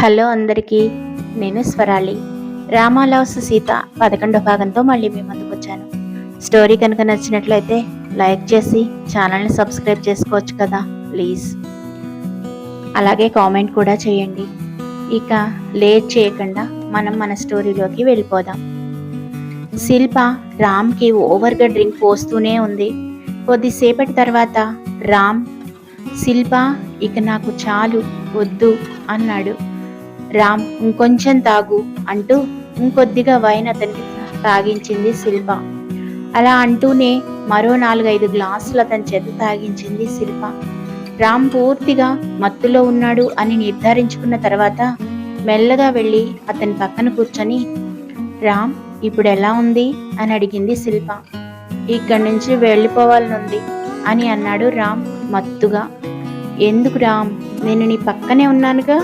Hello అందరికీ, నేను స్వరాలి. Rama loves Sita 11వ భాగంతో మళ్ళీ మీ ముందుకు వచ్చాను. స్టోరీ కనుక నచ్చినట్లయితే లైక్ చేసి ఛానల్ని సబ్స్క్రైబ్ చేసుకోవచ్చు కదా ప్లీజ్. అలాగే కామెంట్ కూడా చేయండి. ఇక లేట్ చేయకుండా మనం మన స్టోరీలోకి వెళ్ళిపోదాం. శిల్ప రామ్కి ఓవర్గా డ్రింక్ పోస్తూనే ఉంది. కొద్దిసేపటి తర్వాత రామ్, శిల్ప ఇక నాకు చాలు, వద్దు అన్నాడు. రామ్ ఇంకొంచెం తాగు అంటూ ఇంకొద్దిగా వైన్ అతనికి తాగించింది శిల్ప. అలా అంటూనే మరో 4-5 గ్లాసులు అతని చేత తాగించింది శిల్ప. రామ్ పూర్తిగా మత్తులో ఉన్నాడు అని నిర్ధారించుకున్న తర్వాత మెల్లగా వెళ్ళి అతని పక్కన కూర్చొని, రామ్ ఇప్పుడు ఎలా ఉంది అని అడిగింది శిల్ప. ఇక్కడి నుంచి వెళ్ళిపోవాలనుంది అని అన్నాడు రామ్ మత్తుగా. ఎందుకు రామ్, నేను నీ పక్కనే ఉన్నానుగా,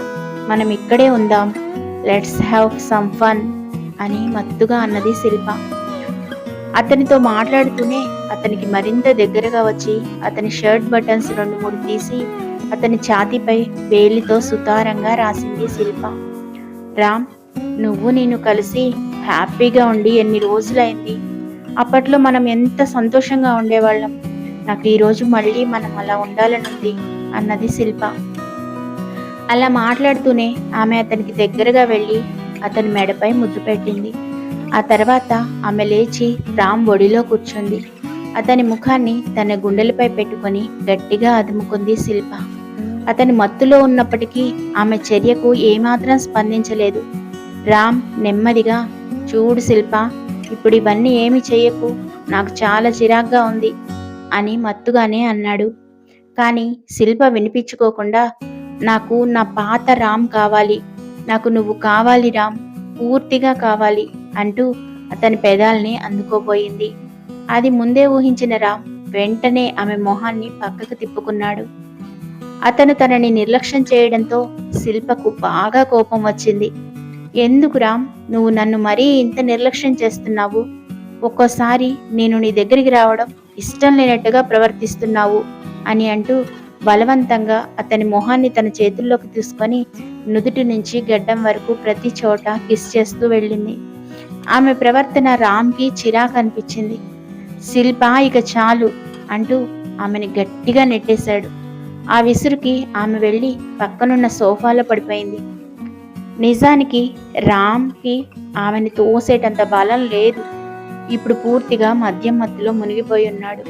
మనం ఇక్కడే ఉందాం, లెట్స్ హ్యావ్ సమ్ ఫన్ అని మత్తుగా అన్నది శిల్ప. అతనితో మాట్లాడుతూనే అతనికి మరింత దగ్గరగా వచ్చి అతని షర్ట్ బటన్స్ 2-3 తీసి అతని ఛాతీపై వేలితో సుతారంగా రాసింది శిల్ప. రామ్, నువ్వు నేను కలిసి హ్యాపీగా ఉండి ఎన్ని రోజులైంది. అప్పట్లో మనం ఎంత సంతోషంగా ఉండేవాళ్ళం. నాకు ఈరోజు మళ్ళీ మనం అలా ఉండాలనుంది అన్నది శిల్ప. అలా మాట్లాడుతూనే ఆమె అతనికి దగ్గరగా వెళ్ళి అతని మెడపై ముద్దు పెట్టింది. ఆ తర్వాత ఆమె లేచి రామ్ ఒడిలో కూర్చుంది. అతని ముఖాన్ని తన గుండెలపై పెట్టుకొని గట్టిగా అదుముకుంది శిల్ప. అతని మత్తులో ఉన్నప్పటికీ ఆమె చర్యకు ఏమాత్రం స్పందించలేదు. రామ్ నెమ్మదిగా, చూడు శిల్ప, ఇప్పుడు ఇవన్నీ ఏమి చెయ్యకు, నాకు చాలా చిరాగ్గా ఉంది అని మత్తుగానే అన్నాడు. కానీ శిల్ప వినిపించుకోకుండా, నాకు నా పాత రామ్ కావాలి, నాకు నువ్వు కావాలి రామ్, పూర్తిగా కావాలి అంటూ అతని పెదాల్ని అందుకోబోయింది. అది ముందే ఊహించిన రామ్ వెంటనే ఆమె మొహాన్ని పక్కకు తిప్పుకున్నాడు. అతను తనని నిర్లక్ష్యం చేయడంతో శిల్పకు బాగా కోపం వచ్చింది. ఎందుకు రామ్, నువ్వు నన్ను మరీ ఇంత నిర్లక్ష్యం చేస్తున్నావు? ఒక్కోసారి నేను నీ దగ్గరికి రావడం ఇష్టం లేనట్టుగా ప్రవర్తిస్తున్నావు అని అంటూ బలవంతంగా అతని మొహాన్ని తన చేతుల్లోకి తీసుకొని నుదుటి నుంచి గడ్డం వరకు ప్రతి చోట కిస్ చేస్తూ వెళ్ళింది. ఆమె ప్రవర్తన రామ్కి చిరాకు అనిపించింది. శిల్ప ఇక చాలు అంటూ ఆమెని గట్టిగా నెట్టేశాడు. ఆ విసురుకి ఆమె వెళ్ళి పక్కనున్న సోఫాలో పడిపోయింది. నిజానికి రామ్కి ఆమెని తోసేటంత బలం లేదు. ఇప్పుడు పూర్తిగా మద్యం మత్తులో మునిగిపోయి ఉన్నాడు.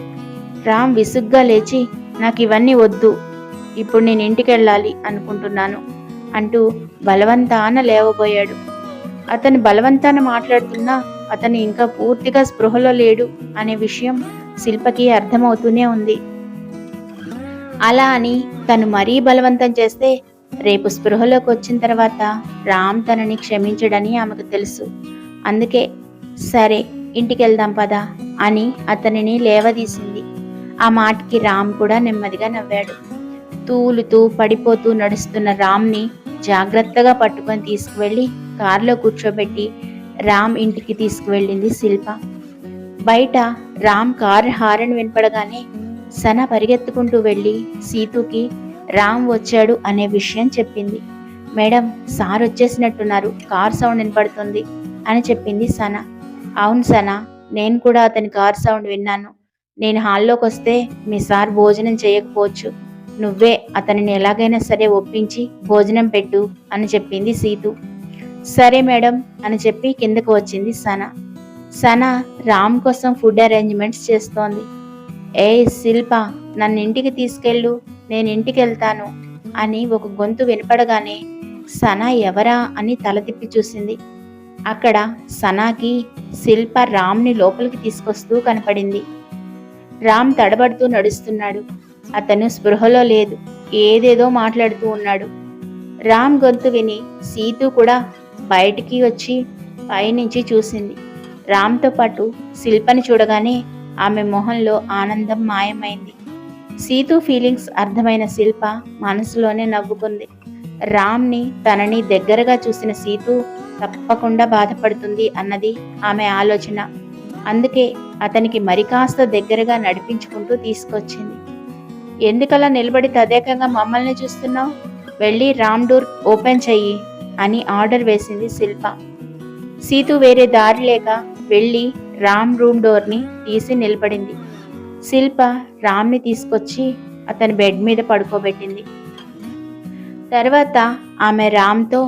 రామ్ విసుగ్గా లేచి, నాకు ఇవన్నీ వద్దు, ఇప్పుడు నేను ఇంటికి వెళ్ళాలి అనుకుంటున్నాను అంటూ బలవంతాన లేవబోయాడు. అతను బలవంతాన మాట్లాడుతున్నా అతను ఇంకా పూర్తిగా స్పృహలో లేడు అనే విషయం శిల్పకి అర్థమవుతూనే ఉంది. అలా అని తను మరీ బలవంతం చేస్తే రేపు స్పృహలోకి వచ్చిన తర్వాత రామ్ తనని క్షమించడని ఆమెకు తెలుసు. అందుకే సరే ఇంటికి వెళ్దాం పదా అని అతనిని లేవదీసింది. ఆ మాటకి రామ్ కూడా నెమ్మదిగా నవ్వాడు. తూలుతూ పడిపోతూ నడుస్తున్న రామ్ని జాగ్రత్తగా పట్టుకొని తీసుకువెళ్ళి కారులో కూర్చోబెట్టి రామ్ ఇంటికి తీసుకువెళ్ళింది శిల్ప. బయట రామ్ కారు హారన్ వినపడగానే సన పరిగెత్తుకుంటూ వెళ్ళి సీతుకి రామ్ వచ్చాడు అనే విషయం చెప్పింది. మేడం, సార్ వచ్చేసినట్టున్నారు, కార్ సౌండ్ వినపడుతుంది అని చెప్పింది సన. అవును సన, నేను కూడా అతని కార్ సౌండ్ విన్నాను. నేను హాల్లోకి వస్తే మీ సార్ భోజనం చేయకపోవచ్చు, నువ్వే అతనిని ఎలాగైనా సరే ఒప్పించి భోజనం పెట్టు అని చెప్పింది సీతు. సరే మేడం అని చెప్పి కిందకు వచ్చింది సన. సన రామ్ కోసం ఫుడ్ అరేంజ్మెంట్స్ చేస్తోంది. ఏ శిల్ప, నన్ను ఇంటికి తీసుకెళ్ళు, నేను ఇంటికి వెళ్తాను అని ఒక గొంతు వినపడగానే సన ఎవరా అని తల తిప్పి చూసింది. అక్కడ సనాకి శిల్ప రామ్ని లోపలికి తీసుకొస్తూ కనపడింది. రామ్ తడబడుతూ నడుస్తున్నాడు. అతను స్పృహలో లేదు, ఏదేదో మాట్లాడుతూ ఉన్నాడు. రామ్ గొంతు విని సీతు కూడా బయటికి వచ్చి పైనుంచి చూసింది. రామ్తో పాటు శిల్పని చూడగానే ఆమె మొహంలో ఆనందం మాయమైంది. సీతు ఫీలింగ్స్ అర్థమైన శిల్ప మనసులోనే నవ్వుకుంది. రామ్ని తనని దగ్గరగా చూసిన సీతు తప్పకుండా బాధపడుతుంది అన్నది ఆమె ఆలోచన. అందుకే అతనికి మరి కాస్త దగ్గరగా నడిపించుకుంటూ తీసుకొచ్చింది. ఎందుకలా నిలబడి తదేకంగా మమ్మల్ని చూస్తున్నావు? వెళ్ళి రామ్ డోర్ ఓపెన్ చెయ్యి అని ఆర్డర్ వేసింది శిల్ప. సీతు వేరే దారి లేక వెళ్ళి రామ్ రూమ్ డోర్ని తీసి నిలబడింది. శిల్ప రామ్ని తీసుకొచ్చి అతని బెడ్ మీద పడుకోబెట్టింది. తర్వాత ఆమె రామ్తో,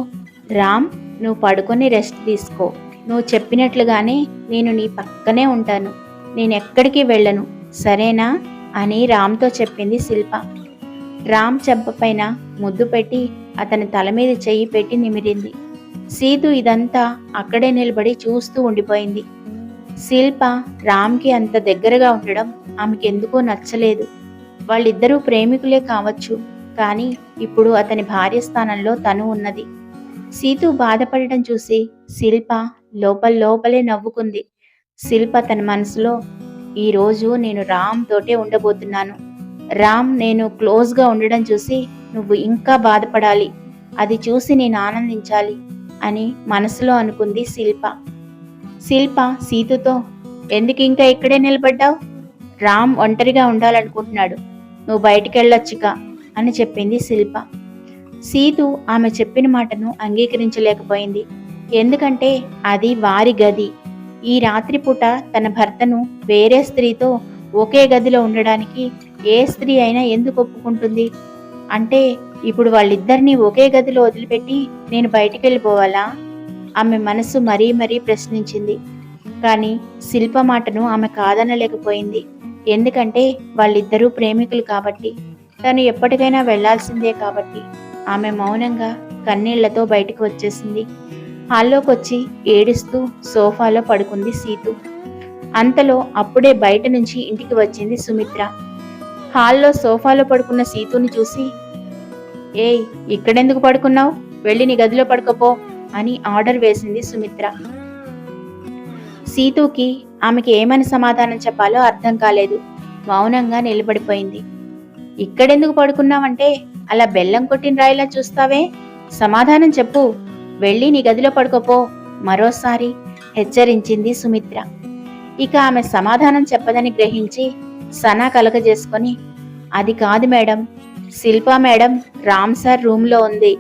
రామ్, నువ్వు పడుకొని రెస్ట్ తీసుకో. నువ్వు చెప్పినట్లుగానే నేను నీ పక్కనే ఉంటాను. నేను ఎక్కడికి వెళ్ళను, సరేనా అని రామ్తో చెప్పింది శిల్ప. రామ్ చెంపపైన ముద్దు పెట్టి అతని తల మీద చెయ్యి పెట్టి నిమిరింది. సీతు ఇదంతా అక్కడే నిలబడి చూస్తూ ఉండిపోయింది. శిల్ప రామ్కి అంత దగ్గరగా ఉండడం ఆమెకెందుకో నచ్చలేదు. వాళ్ళిద్దరూ ప్రేమికులే కావచ్చు, కానీ ఇప్పుడు అతని భార్య స్థానంలో తను ఉన్నది. సీతు బాధపడటం చూసి శిల్ప లోపలే నవ్వుకుంది. శిల్ప తన మనసులో, ఈరోజు నేను రామ్ తోటే ఉండబోతున్నాను. రామ్ నేను క్లోజ్గా ఉండడం చూసి నువ్వు ఇంకా బాధపడాలి, అది చూసి నేను ఆనందించాలి అని మనసులో అనుకుంది శిల్ప. శిల్ప సీతుతో, ఎందుకు ఇంకా ఇక్కడే నిలబడ్డావు? రామ్ ఒంటరిగా ఉండాలనుకుంటున్నాడు, నువ్వు బయటికెళ్ళొచ్చుగా అని చెప్పింది శిల్ప. సీతు ఆమె చెప్పిన మాటను అంగీకరించలేకపోయింది. ఎందుకంటే అది వారి గది. ఈ రాత్రిపూట తన భర్తను వేరే స్త్రీతో ఒకే గదిలో ఉండడానికి ఏ స్త్రీ అయినా ఎందుకు ఒప్పుకుంటుంది? అంటే ఇప్పుడు వాళ్ళిద్దరినీ ఒకే గదిలో వదిలిపెట్టి నేను బయటికి వెళ్ళిపోవాలా? ఆమె మనసు మరీ ప్రశ్నించింది. కానీ శిల్ప మాటను ఆమె కాదనలేకపోయింది. ఎందుకంటే వాళ్ళిద్దరూ ప్రేమికులు కాబట్టి, తను ఎప్పటికైనా వెళ్లాల్సిందే కాబట్టి. ఆమె మౌనంగా కన్నీళ్లతో బయటికి వచ్చేసింది. హాల్లోకి వచ్చి ఏడుస్తూ సోఫాలో పడుకుంది సీతు. అంతలో అప్పుడే బయట నుంచి ఇంటికి వచ్చింది సుమిత్ర. హాల్లో సోఫాలో పడుకున్న సీతుని చూసి, ఏయ్, ఇక్కడెందుకు పడుకున్నావు? వెళ్ళి నీ గదిలో పడుకోపో అని ఆర్డర్ వేసింది సుమిత్ర. సీతుకి ఆమెకి ఏమని సమాధానం చెప్పాలో అర్థం కాలేదు. మౌనంగా నిలబడిపోయింది. ఇక్కడెందుకు పడుకున్నావంటే అలా బెల్లం కొట్టిన రాయిలా చూస్తావే? సమాధానం చెప్పు, వెళ్ళి నీ గదిలో పడుకోపో మరోసారి హెచ్చరించింది సుమిత్ర. ఇక ఆమె సమాధానం చెప్పదని గ్రహించి సనా కలగజేసుకొని, అది కాదు madam, Shilpa madam Ram sir రూమ్లో ఉంది,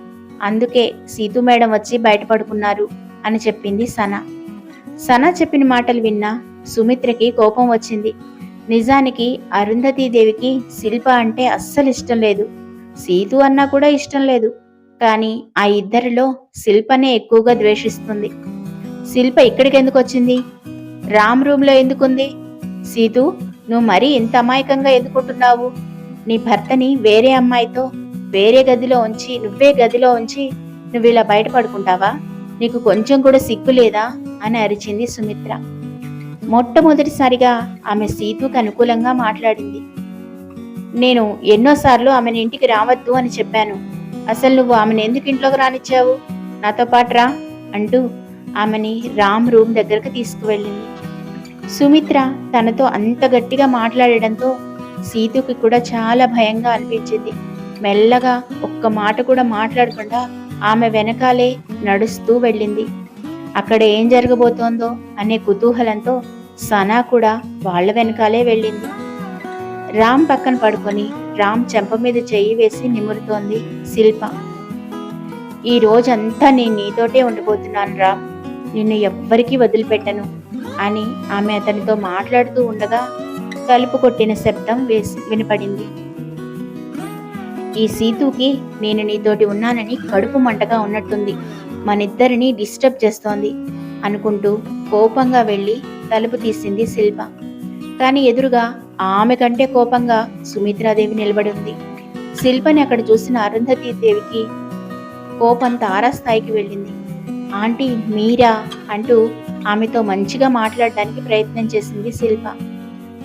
అందుకే సీతు మేడం వచ్చి బయట పడుకున్నారు అని చెప్పింది సనా. సనా చెప్పిన మాటలు విన్నా సుమిత్రకి కోపం వచ్చింది. నిజానికి అరుంధతీదేవికి శిల్ప అంటే అస్సలు ఇష్టం లేదు, సీతు అన్నా కూడా ఇష్టం లేదు. కానీ ఆ ఇద్దరిలో శిల్పనే ఎక్కువగా ద్వేషిస్తుంది. శిల్ప ఇక్కడికి ఎందుకు వచ్చింది? రామ్ రూమ్లో ఎందుకుంది? సీతు, నువ్వు మరీ ఇంత అమాయకంగా ఎందుకుంటున్నావు? నీ భర్తని వేరే అమ్మాయితో వేరే గదిలో ఉంచి నువ్వే గదిలో ఉంచి నువ్వు ఇలా బయట పడుకుంటావా? నీకు కొంచెం కూడా సిగ్గు లేదా అని అరిచింది సుమిత్ర. మొట్టమొదటిసారిగా ఆమె సీతుకు అనుకూలంగా మాట్లాడింది. నేను ఎన్నోసార్లు ఆమెను ఇంటికి రావద్దు అని చెప్పాను, అసలు నువ్వు ఆమెను ఎందుకు ఇంట్లోకి రానిచ్చావు? నాతో పాటు రా అంటూ ఆమెని రామ్ రూమ్ దగ్గరకు తీసుకువెళ్ళింది. సుమిత్ర తనతో అంత గట్టిగా మాట్లాడడంతో సీతుకి కూడా చాలా భయంగా అనిపించింది. మెల్లగా ఒక్క మాట కూడా మాట్లాడకుండా ఆమె వెనకాలే నడుస్తూ వెళ్ళింది. అక్కడ ఏం జరగబోతోందో అనే కుతూహలంతో సనా కూడా వాళ్ల వెనకాలే వెళ్ళింది. రామ్ పక్కన పడుకొని రామ్ చెంప మీద చెయ్యి వేసి నిమురుతోంది శిల్ప. ఈ రోజంతా నేను నీతోటే ఉండిపోతున్నాను రామ్, నిన్ను ఎవ్వరికీ వదిలిపెట్టను అని ఆమె అతనితో మాట్లాడుతూ ఉండగా తలుపు కొట్టిన శబ్దం వినపడింది. ఈ సీతుకి నేను నీతోటి ఉన్నానని కడుపు మంటగా ఉన్నట్టుంది, మనిద్దరిని డిస్టర్బ్ చేస్తోంది అనుకుంటూ కోపంగా వెళ్ళి తలుపు తీసింది శిల్ప. కానీ ఎదురుగా ఆమె కంటే కోపంగా సుమిత్రాదేవి నిలబడి ఉంది. శిల్పని అక్కడ చూసిన అరుంధతీదేవికి కోపం తారాస్థాయికి వెళ్ళింది. ఆంటీ మీరా అంటూ ఆమెతో మంచిగా మాట్లాడడానికి ప్రయత్నం చేసింది శిల్ప.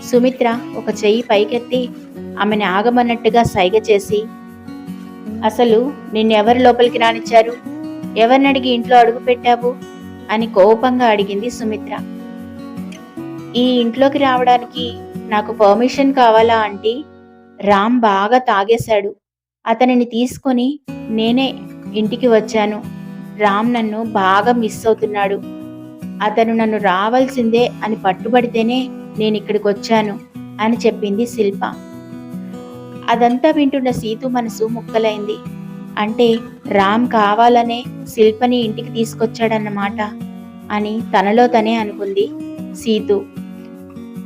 సుమిత్ర ఒక చెయ్యి పైకెత్తి ఆమెను ఆగమన్నట్టుగా సైగ చేసి, అసలు నిన్నెవరు లోపలికి రానిచ్చారు? ఎవరిని అడిగి ఇంట్లో అడుగు పెట్టావు అని కోపంగా అడిగింది సుమిత్ర. ఈ ఇంట్లోకి రావడానికి నాకు పర్మిషన్ కావాలా ఆంటీ? రామ్ బాగా తాగేశాడు, అతనిని తీసుకొని నేనే ఇంటికి వచ్చాను. రామ్ నన్ను బాగా మిస్ అవుతున్నాడు, అతను నన్ను రావాల్సిందే అని పట్టుబడితేనే నేను ఇక్కడికి వచ్చాను అని చెప్పింది శిల్ప. అదంతా వింటున్న సీతు మనసు ముక్కలైంది. అంటే రామ్ కావాలనే శిల్పని ఇంటికి తీసుకొచ్చాడన్నమాట అని తనలో తనే అనుకుంది సీతు.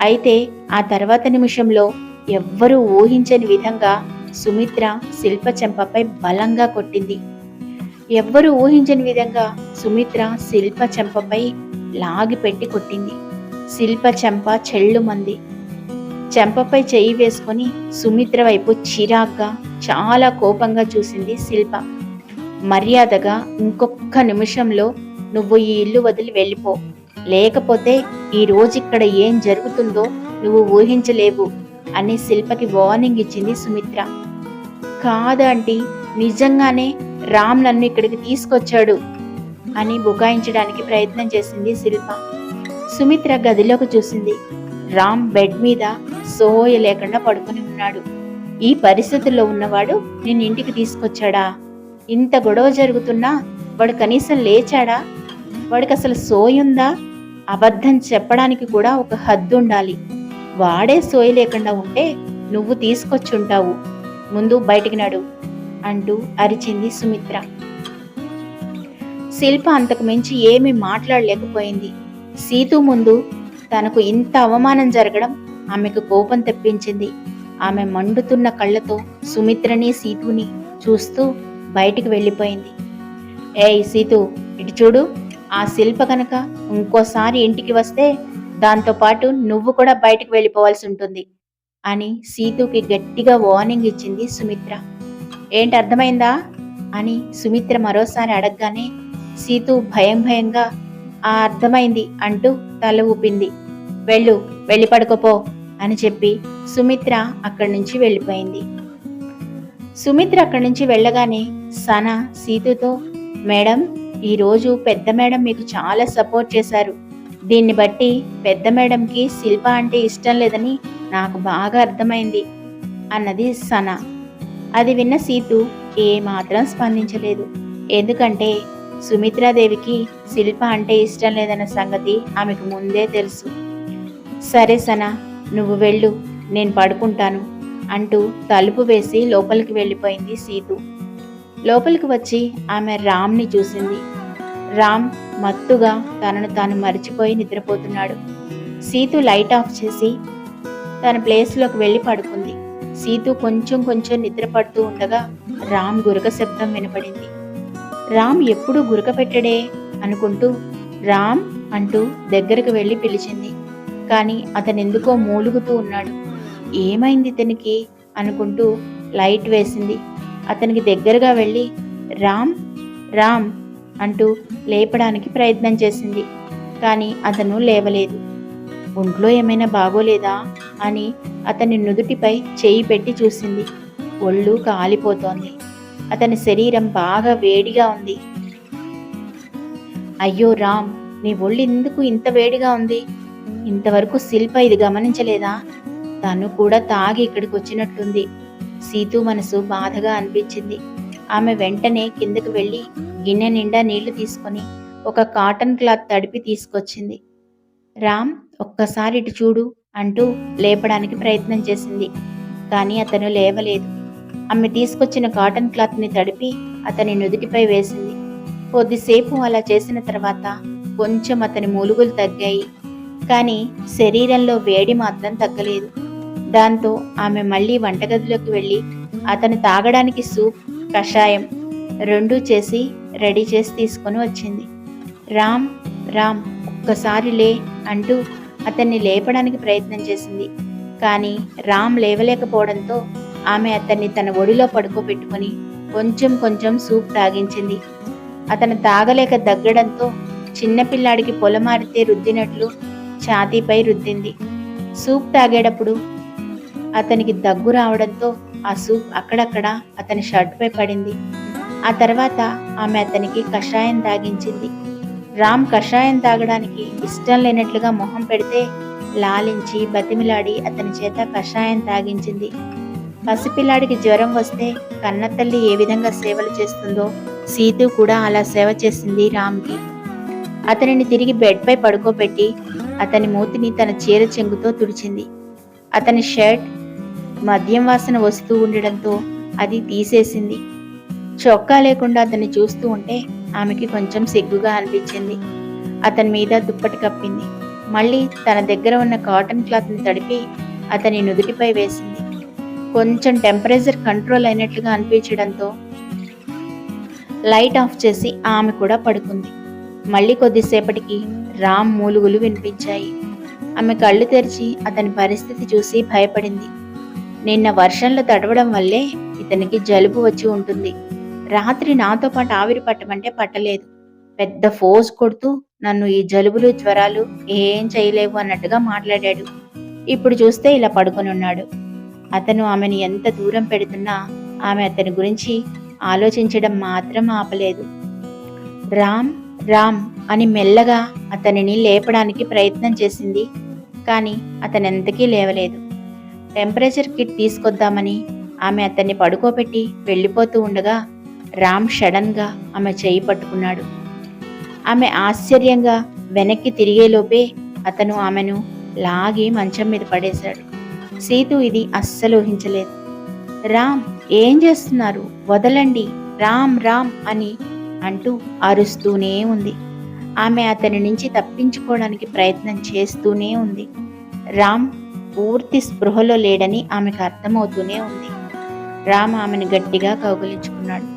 అయితే ఆ తర్వాత నిమిషంలో ఎవ్వరూ ఊహించని విధంగా సుమిత్ర శిల్ప చెంపపై బలంగా కొట్టింది. ఎవ్వరూ ఊహించని విధంగా సుమిత్ర శిల్ప చెంపపై లాగి పెట్టి కొట్టింది. శిల్ప చెంప చెళ్ళుమంది. చెంపపై చెయ్యి వేసుకొని సుమిత్ర వైపు చిరాగ్గా చాలా కోపంగా చూసింది శిల్ప. మర్యాదగా ఇంకొక్క నిమిషంలో నువ్వు ఈ ఇల్లు వదిలి వెళ్ళిపో, లేకపోతే ఈ రోజుక్కడ ఏం జరుగుతుందో నువ్వు ఊహించలేవు అని శిల్పకి వార్నింగ్ ఇచ్చింది సుమిత్ర. కాదంటీ, నిజంగానే రామ్ నన్ను ఇక్కడికి తీసుకొచ్చాడు అని బుకాయించడానికి ప్రయత్నం చేసింది శిల్ప. సుమిత్ర గదిలోకి చూసింది. రామ్ బెడ్ మీద సోయ లేకుండా పడుకుని ఉన్నాడు. ఈ పరిస్థితుల్లో ఉన్నవాడు నేను ఇంటికి తీసుకొచ్చాడా? ఇంత గొడవ జరుగుతున్నా వాడు కనీసం లేచాడా? వాడికి అసలు సోయుందా? అబద్ధం చెప్పడానికి కూడా ఒక హద్దు ఉండాలి. వాడే సోయి లేకుండా ఉంటే నువ్వు తీసుకొచ్చుంటావు. ముందు బయటికి నడు అంటూ అరిచింది సుమిత్ర. శిల్ప అంతకు మించి ఏమీ మాట్లాడలేకపోయింది. సీతు ముందు తనకు ఇంత అవమానం జరగడం ఆమెకు కోపం తెప్పించింది. ఆమె మండుతున్న కళ్ళతో సుమిత్రని సీతుని చూస్తూ బయటికి వెళ్ళిపోయింది. ఏయ్ సీతు, ఇటు చూడు. ఆ శిల్ప కనుక ఇంకోసారి ఇంటికి వస్తే దాంతోపాటు నువ్వు కూడా బయటికి వెళ్ళిపోవాల్సి ఉంటుంది అని సీతుకి గట్టిగా వార్నింగ్ ఇచ్చింది సుమిత్ర. ఏంటి, అర్థమైందా అని సుమిత్ర మరోసారి అడగగానే సీతు భయంగా ఆ అర్థమైంది అంటూ తల ఊపింది. వెళ్ళి పడుకోపో అని చెప్పి సుమిత్ర అక్కడి నుంచి వెళ్ళిపోయింది. సుమిత్ర అక్కడి నుంచి వెళ్ళగానే సన సీతుతో, మేడం, ఈరోజు పెద్ద మేడం మీకు చాలా సపోర్ట్ చేశారు. దీన్ని బట్టి పెద్ద మేడంకి శిల్ప అంటే ఇష్టం లేదని నాకు బాగా అర్థమైంది అన్నది సన. అది విన్న సీతు ఏమాత్రం స్పందించలేదు. ఎందుకంటే సుమిత్రాదేవికి శిల్ప అంటే ఇష్టం లేదన్న సంగతి ఆమెకు ముందే తెలుసు. సరే సన, నువ్వు వెళ్ళు, నేను పడుకుంటాను అంటూ తలుపు వేసి లోపలికి వెళ్ళిపోయింది సీతు. లోపలికి వచ్చి ఆమె రామ్ని చూసింది. రామ్ మత్తుగా తనను తాను మరిచిపోయి నిద్రపోతున్నాడు. సీతు లైట్ ఆఫ్ చేసి తన ప్లేస్లోకి వెళ్ళి పడుకుంది. సీతు కొంచెం నిద్ర పడుతూ ఉండగా రామ్ గురక శబ్దం వినపడింది. రామ్ ఎప్పుడు గురక పెట్టడే అనుకుంటూ రామ్ అంటూ దగ్గరకు వెళ్ళి పిలిచింది. కానీ అతనెందుకో మూలుగుతూ ఉన్నాడు. ఏమైంది ఇతనికి అనుకుంటూ లైట్ వేసింది. అతనికి దగ్గరగా వెళ్ళి రామ్ రామ్ అంటూ లేపడానికి ప్రయత్నం చేసింది. కానీ అతను లేవలేదు. ఒంట్లో ఏమైనా బాగోలేదా అని అతని నుదుటిపై చేయి పెట్టి చూసింది. ఒళ్ళు కాలిపోతోంది. అతని శరీరం బాగా వేడిగా ఉంది. అయ్యో రామ్, నీ ఒళ్ళు ఎందుకు ఇంత వేడిగా ఉంది? ఇంతవరకు శిల్ప ఇది గమనించలేదా? తను కూడా తాగి ఇక్కడికి వచ్చినట్లుంది. సీతు మనసు బాధగా అనిపించింది. ఆమె వెంటనే కిందకు వెళ్ళి గిన్నె నిండా నీళ్లు తీసుకొని ఒక కాటన్ క్లాత్ తడిపి తీసుకొచ్చింది. రామ్, ఒక్కసారి ఇటు చూడు అంటూ లేపడానికి ప్రయత్నం చేసింది. కానీ అతను లేవలేదు. ఆమె తీసుకొచ్చిన కాటన్ క్లాత్ని తడిపి అతని నుదుటిపై వేసింది. కొద్దిసేపు అలా చేసిన తర్వాత కొంచెం అతని మూలుగులు తగ్గాయి. కానీ శరీరంలో వేడి మాత్రం తగ్గలేదు. దాంతో ఆమె మళ్ళీ వంటగదిలోకి వెళ్ళి అతను తాగడానికి సూప్, కషాయం రెండూ చేసి రెడీ చేసి తీసుకొని వచ్చింది. రామ్ రామ్, ఒక్కసారి లే అంటూ అతన్ని లేపడానికి ప్రయత్నం చేసింది. కానీ రామ్ లేవలేకపోవడంతో ఆమె అతన్ని తన ఒడిలో పడుకోబెట్టుకొని కొంచెం సూప్ తాగించింది. అతను తాగలేక దగ్గడంతో చిన్నపిల్లాడికి పొలమారితే రుద్దినట్లు ఛాతీపై రుద్దింది. సూప్ తాగేటప్పుడు అతనికి దగ్గు రావడంతో ఆ సూప్ అక్కడక్కడ అతని షర్టుపై పడింది. ఆ తర్వాత ఆమె అతనికి కషాయం తాగించింది. రామ్ కషాయం తాగడానికి ఇష్టం లేనట్లుగా మొహం పెడితే లాలించి బతిమిలాడి అతని చేత కషాయం తాగించింది. పసిపిల్లాడికి జ్వరం వస్తే కన్నతల్లి ఏ విధంగా సేవలు చేస్తుందో సీతు కూడా అలా సేవ చేసింది రామ్కి. అతనిని తిరిగి బెడ్పై పడుకోబెట్టి అతని మూతిని తన చీర చెంగుతో తుడిచింది. అతని షర్ట్ మద్యం వాసన వస్తూ ఉండడంతో అది తీసేసింది. చొక్కా లేకుండా అతన్ని చూస్తూ ఉంటే ఆమెకి కొంచెం సిగ్గుగా అనిపించింది. అతని మీద దుప్పటి కప్పింది. మళ్ళీ తన దగ్గర ఉన్న కాటన్ క్లాత్ని తడిపి అతని నుదుటిపై వేసింది. కొంచెం టెంపరేచర్ కంట్రోల్ అయినట్లుగా అనిపించడంతో లైట్ ఆఫ్ చేసి ఆమె కూడా పడుకుంది. మళ్ళీ కొద్దిసేపటికి రామ్ మూలుగులు వినిపించాయి. ఆమె కళ్ళు తెరిచి అతని పరిస్థితి చూసి భయపడింది. నిన్న వర్షంలో తడవడం వల్లే ఇతనికి జలుబు వచ్చి ఉంటుంది. రాత్రి నాతో పాటు ఆవిరి పట్టమంటే పట్టలేదు. పెద్ద ఫోర్స్ కొడుతూ నన్ను ఈ జలుబులు జ్వరాలు ఏం చేయలేవు అన్నట్టుగా మాట్లాడాడు. ఇప్పుడు చూస్తే ఇలా పడుకొని ఉన్నాడు. అతను ఆమెను ఎంత దూరం పెడుతున్నా ఆమె అతని గురించి ఆలోచించడం మాత్రం ఆపలేదు. రామ్ రామ్ అని మెల్లగా అతనిని లేపడానికి ప్రయత్నం చేసింది. కానీ అతనెంతకీ లేవలేదు. టెంపరేచర్ కిట్ తీసుకొద్దామని ఆమె అతన్ని పడుకోబెట్టి వెళ్ళిపోతూ ఉండగా రామ్ సడన్గా ఆమె చేయి పట్టుకున్నాడు. ఆమె ఆశ్చర్యంగా వెనక్కి తిరిగేలోపే అతను ఆమెను లాగి మంచం మీద పడేశాడు. సీతు ఇది అస్సలు ఊహించలేదు. రామ్ ఏం చేస్తున్నారు, వదలండి, రామ్ రామ్ అని అంటూ అరుస్తూనే ఉంది. ఆమె అతని నుంచి తప్పించుకోవడానికి ప్రయత్నం చేస్తూనే ఉంది. రామ్ పూర్తి స్పృహలో లేడని ఆమెకు అర్థమవుతూనే ఉంది. రామ్ ఆమెను గట్టిగా కౌగిలించుకున్నాడు.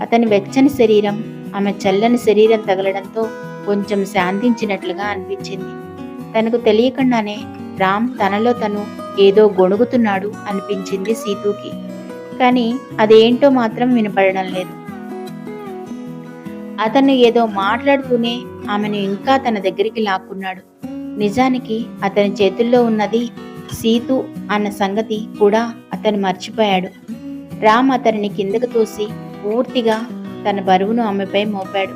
అతని వెచ్చని శరీరం ఆమె చల్లని శరీరం తగలడంతో కొంచెం శాంతించినట్లుగా అనిపించింది. తనకు తెలియకుండానే రామ్ తనలో తను ఏదో గొణుగుతున్నాడు అనిపించింది సీతుకి. కానీ అదేంటో మాత్రం వినపడడం లేదు. అతను ఏదో మాట్లాడుతూనే ఆమెను ఇంకా తన దగ్గరికి లాక్కున్నాడు. నిజానికి అతని చేతుల్లో ఉన్నది సీతు అన్న సంగతి కూడా అతను మర్చిపోయాడు. రామ్ అతనిని కిందకు తోసి పూర్తిగా తన బరువును ఆమెపై మోపాడు.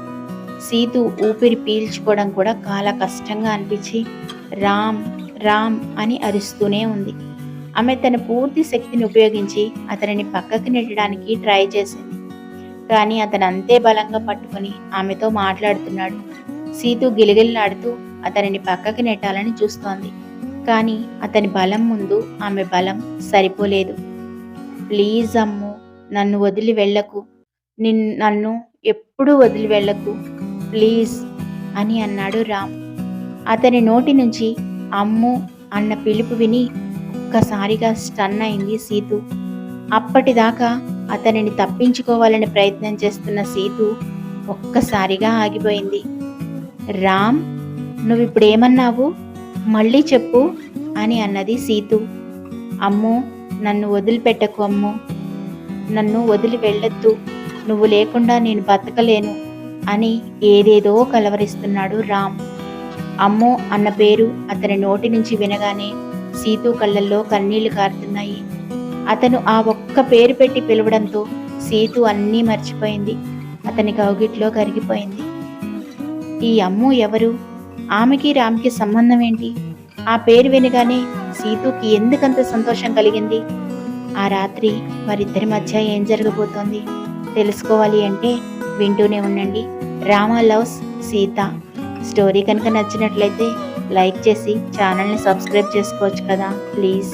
సీతు ఊపిరి పీల్చుకోవడం కూడా చాలా కష్టంగా అనిపించి రామ్ రామ్ అని అరుస్తూనే ఉంది. ఆమె తన పూర్తి శక్తిని ఉపయోగించి అతనిని పక్కకి నెట్టడానికి ట్రై చేసింది. కానీ అతను అంతే బలంగా పట్టుకుని ఆమెతో మాట్లాడుతున్నాడు. సీతు గిలిగిల్లాడుతూ అతనిని పక్కకి నెట్టాలని చూస్తోంది. కానీ అతని బలం ముందు ఆమె బలం సరిపోలేదు. ప్లీజ్ అమ్ము, నన్ను వదిలి వెళ్ళకు, నన్ను ఎప్పుడూ వదిలి వెళ్ళకు ప్లీజ్ అని అన్నాడు రామ్. అతని నోటి నుంచి అమ్ము అన్న పిలుపు విని ఒక్కసారిగా స్టన్ అయింది సీతు. అప్పటిదాకా అతనిని తప్పించుకోవాలని ప్రయత్నం చేస్తున్న సీతు ఒక్కసారిగా ఆగిపోయింది. రామ్, నువ్విప్పుడేమన్నావు, మళ్ళీ చెప్పు అని అన్నది సీతు. అమ్ము, నన్ను వదిలిపెట్టకు అమ్ము, నన్ను వదిలి వెళ్ళొద్దు, నువ్వు లేకుండా నేను బతకలేను అని ఏదేదో కలవరిస్తున్నాడు రామ్. అమ్మో అన్న పేరు అతని నోటి నుంచి వినగానే సీతు కళ్ళల్లో కన్నీళ్లు కారుతున్నాయి. అతను ఆ ఒక్క పేరు పెట్టి పిలవడంతో సీతు అన్నీ మర్చిపోయింది. అతని కౌగిట్లో కరిగిపోయింది. ఈ అమ్ము ఎవరు, ఆమెకి రామ్కి సంబంధం ఏంటి? ఆ పేరు వినగానే సీతుకి ఎందుకంత సంతోషం కలిగింది? ఆ రాత్రి వారిద్దరి మధ్య ఏం జరగబోతోంది తెలుసుకోవాలి అంటే వింటూనే ఉండండి రామా లవ్స్ సీత. స్టోరీ కనుక నచ్చినట్లయితే లైక్ చేసి ఛానల్ని సబ్స్క్రైబ్ చేసుకోవచ్చు కదా ప్లీజ్.